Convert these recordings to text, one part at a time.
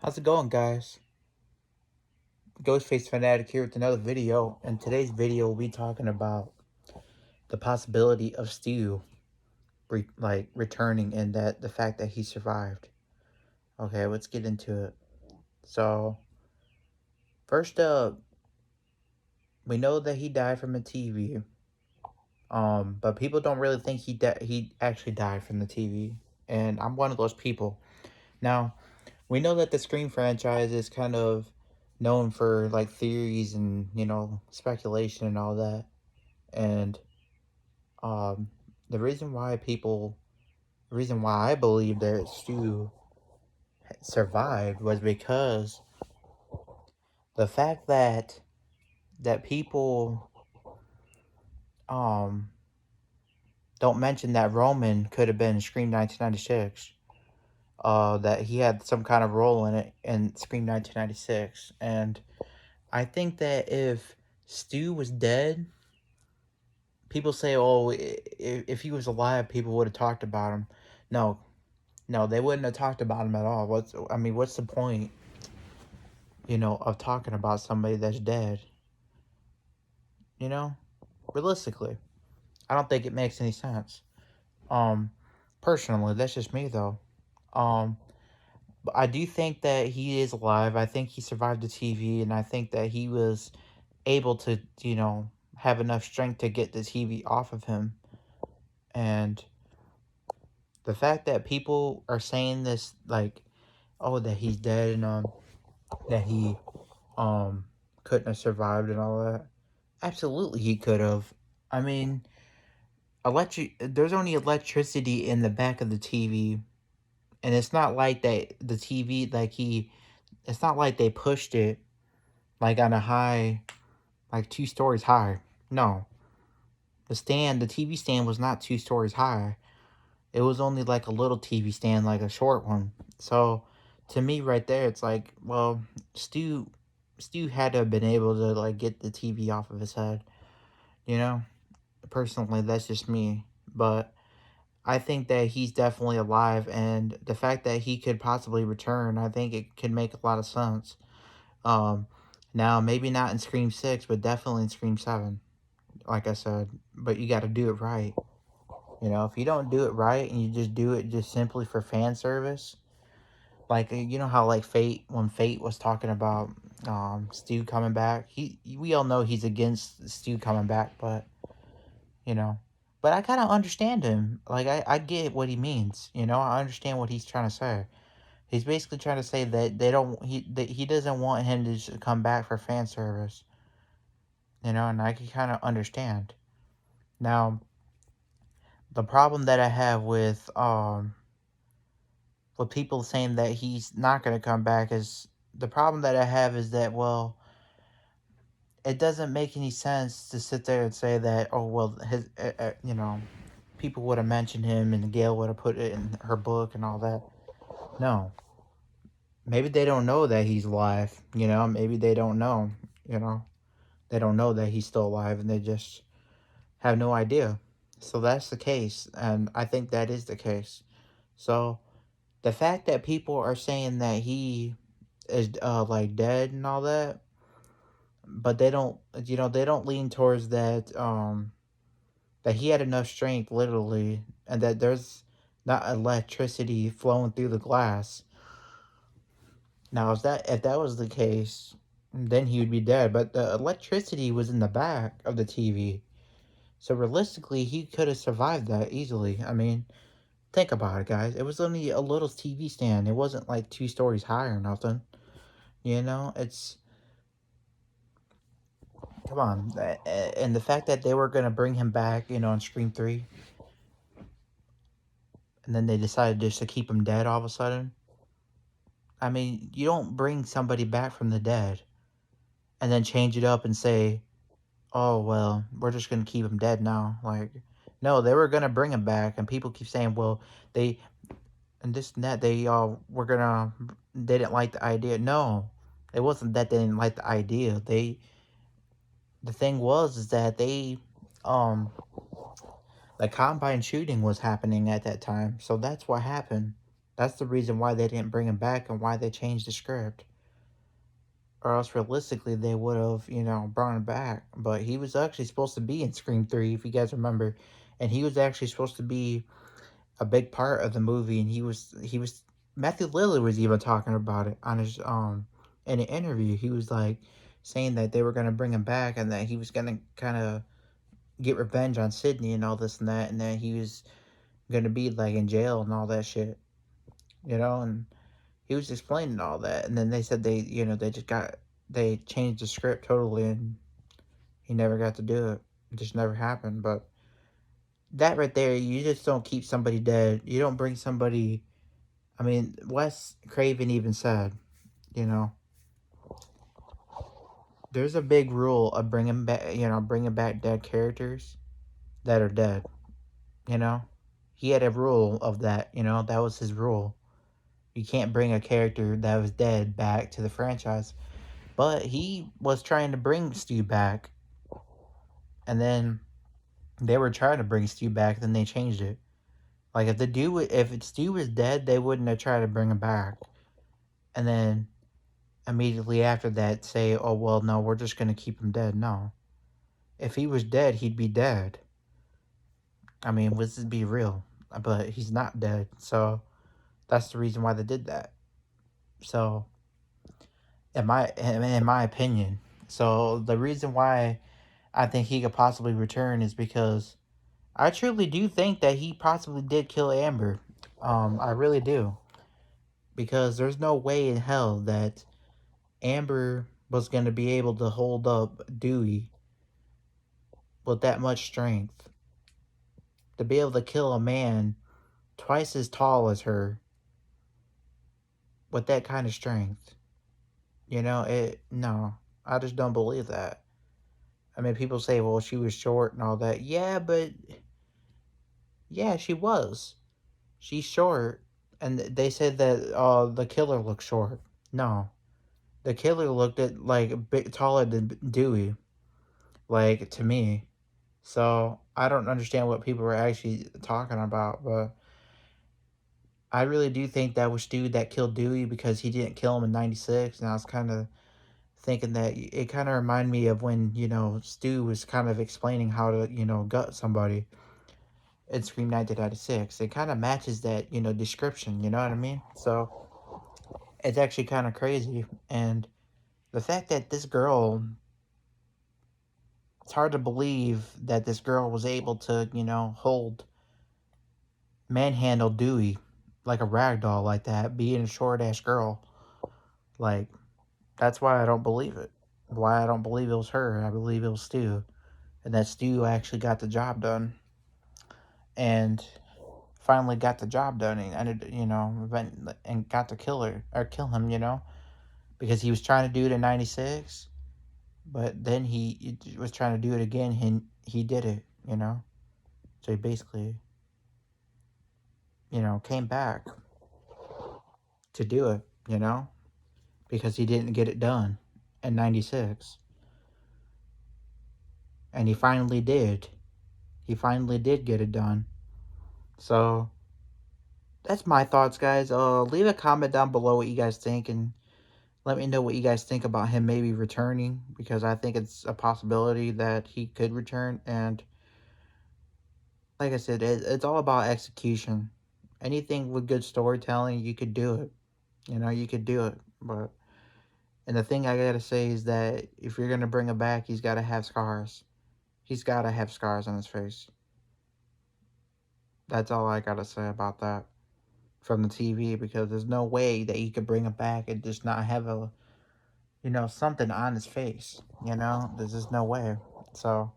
How's it going, guys? Ghostface Fanatic here with another video. In today's video, we'll be talking about the possibility of Stu returning and that the fact that he survived. Okay, let's get into it. So, first up, we know that he died from a TV. But people don't really think he actually died from the TV, and I'm one of those people. Now, we know that the Scream franchise is kind of known for like theories and speculation and all that. And um, the reason why I believe that Stu survived was because the fact that people um don't mention that Roman could have been Scream 1996. That he had some kind of role in it in Scream 1996, and I think that if Stu was dead, people say, "Oh, if he was alive, people would have talked about him." No, no, they wouldn't have talked about him at all. What's the point, of talking about somebody that's dead? You know, realistically, I don't think it makes any sense. Um, Personally, that's just me though. Um, but I do think that he is alive. I think he survived the TV, and I think that he was able to, have enough strength to get the TV off of him. And the fact that people are saying this, like, oh, that he's dead and that he um couldn't have survived and all that. Absolutely, he could have. I mean, there's only electricity in the back of the TV, and it's not like that the TV it's not like they pushed it like on a high, like 2 stories high. No, the TV stand was not 2 stories high. It was only like a little TV stand, like a short one. So to me, right there, it's like, well, Stu, Stu had to have been able to like get the TV off of his head. You know, personally, that's just me, but I think that he's definitely alive, and the fact that he could possibly return, I think it can make a lot of sense. Um, Now maybe not in Scream 6, but definitely in Scream 7. Like I said, but you got to do it right. If you don't do it right and you just do it just simply for fan service, like you know how like Fate was talking about Stu coming back. We all know he's against Stu coming back, but you know, but I kind of understand him. Like I get what he means. I understand what he's trying to say. He's basically trying to say that he doesn't want him to just come back for fan service. And I can kind of understand. Now, the problem that I have with people saying that he's not going to come back is the problem that I have is that, well, it doesn't make any sense to sit there and say that, oh, well, people would have mentioned him and Gail would have put it in her book and all that. No. Maybe they don't know that he's alive, maybe they don't know, you know, they don't know that he's still alive and they just have no idea. So that's the case, and I think that is the case. So the fact that people are saying that he is like dead and all that, but they don't lean towards that he had enough strength literally, and that there's not electricity flowing through the glass. Now if that was the case, then he would be dead, but the electricity was in the back of the TV. So realistically, he could have survived that easily. I mean, think about it, guys. It was only a little TV stand. It wasn't like 2 stories high or nothing. It's come on. And the fact that they were gonna bring him back, in Scream 3, and then they decided just to keep him dead all of a sudden. I mean, you don't bring somebody back from the dead and then change it up and say, "Oh well, we're just gonna keep him dead now." Like, no, they were gonna bring him back, and people keep saying, "Well, they and this and that they they didn't like the idea." No, it wasn't that they didn't like the idea. The thing was is that um the Combine shooting was happening at that time, so that's what happened. That's the reason why they didn't bring him back and why they changed the script. Or else realistically they would have, brought him back. But he was actually supposed to be in Scream 3, if you guys remember. And he was actually supposed to be a big part of the movie, and he was Matthew Lillard was even talking about it on his in an interview. He was like saying that they were gonna bring him back and that he was gonna kinda get revenge on Sydney and all this and that, and that he was gonna be like in jail and all that shit. And he was explaining all that, and then they said they changed the script totally, and he never got to do it. It just never happened. But that right there, you just don't keep somebody dead. You don't bring somebody. I mean, Wes Craven even said, you know, there's a big rule of bringing back dead characters that are dead. You know, he had a rule of that. That was his rule. You can't bring a character that was dead back to the franchise. But he was trying to bring Stu back, and then they were trying to bring Stu back, then they changed it. Like if Stu was dead, they wouldn't have tried to bring him back, and then immediately after that say, "Oh well, no, we're just gonna keep him dead." No, if he was dead, he'd be dead. I mean, let's just be real. But he's not dead, so that's the reason why they did that. So, in my opinion, so the reason why I think he could possibly return is because I truly do think that he possibly did kill Amber. I really do, because there's no way in hell that Amber was going to be able to hold up Dewey with that much strength, to be able to kill a man twice as tall as her with that kind of strength. No, I just don't believe that. I mean, people say, well, she was short and all that. Yeah, but yeah, she was. She's short, and they said that the killer looked short. No, the killer looked at like a bit taller than Dewey, like to me. So I don't understand what people were actually talking about, but I really do think that was Stu that killed Dewey because he didn't kill him in '96, and I was kind of thinking that it kind of reminded me of when Stu was kind of explaining how to gut somebody in Scream 1996. It kind of matches that description. You know what I mean? So it's actually kind of crazy, and the fact that this girl, it's hard to believe that this girl was able to hold manhandle Dewey like a rag doll like that, being a short ass girl. Like, that's why I don't believe it. Why I don't believe it was her. I believe it was Stu, and that Stu actually got the job done, and finally got the job done, and ended, and got to kill her or kill him, because he was trying to do it in '96, but then he was trying to do it again, and he did it. So he basically, came back to do it, because he didn't get it done in '96, and he finally did. He finally did get it done. So that's my thoughts, guys. Leave a comment down below what you guys think, and let me know what you guys think about him maybe returning, because I think it's a possibility that he could return. And like I said, it's all about execution. Anything with good storytelling, you could do it. You could do it. And the thing I gotta say is that if you're gonna bring him back, he's gotta have scars. He's gotta have scars on his face. That's all I gotta say about that from the TV, because there's no way that you could bring him back and just not have something on his face. There's just no way. So,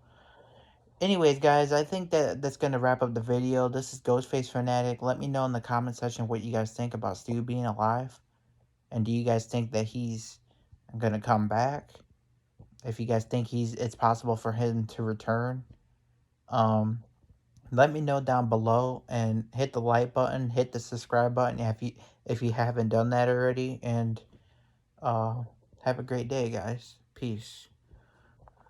anyways, guys, I think that's gonna wrap up the video. This is Ghostface Fanatic. Let me know in the comment section what you guys think about Stu being alive, and do you guys think that he's gonna come back? If you guys think it's possible for him to return, um, let me know down below, and hit the like button, hit the subscribe button if you haven't done that already, and uh, have a great day, guys. Peace.